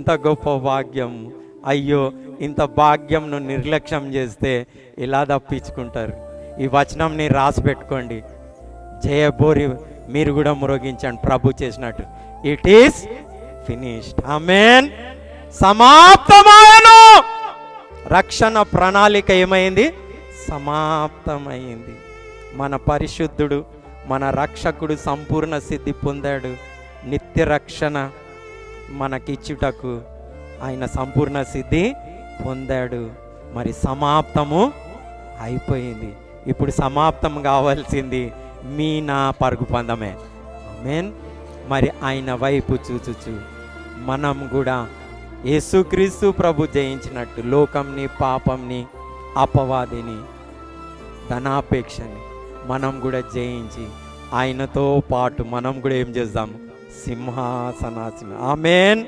ఇంత గొప్ప భాగ్యం. అయ్యో, ఇంత భాగ్యంను నిర్లక్ష్యం చేస్తే ఇలా తప్పించుకుంటారు. ఈ వచనంని రాసి పెట్టుకోండి. జయబోరి మీరు కూడా మురోగించండి ప్రభు చేసినట్టు. It is finished. ఆమేన్. సమాప్తమాయను. రక్షణ ప్రణాళిక ఏమైంది? సమాప్తమైంది. మన పరిశుద్ధుడు, మన రక్షకుడు సంపూర్ణ సిద్ధి పొందాడు. నిత్య రక్షణ మనకిచ్చుటకు ఆయన సంపూర్ణ సిద్ధి పొందాడు. మరి సమాప్తము అయిపోయింది. ఇప్పుడు సమాప్తం కావాల్సింది మీ నా పరుగు పందమే. ఆమేన్. మరి ఆయన వైపు చూచుచు మనం కూడా యేసుక్రీస్తు ప్రభు జయించినట్టు లోకంని, పాపంని, అపవాదిని, ధనాపేక్షని మనం కూడా జయించి ఆయనతో పాటు మనం కూడా ఏం చేద్దాం? సింహాసనాసనం. ఆమేన్.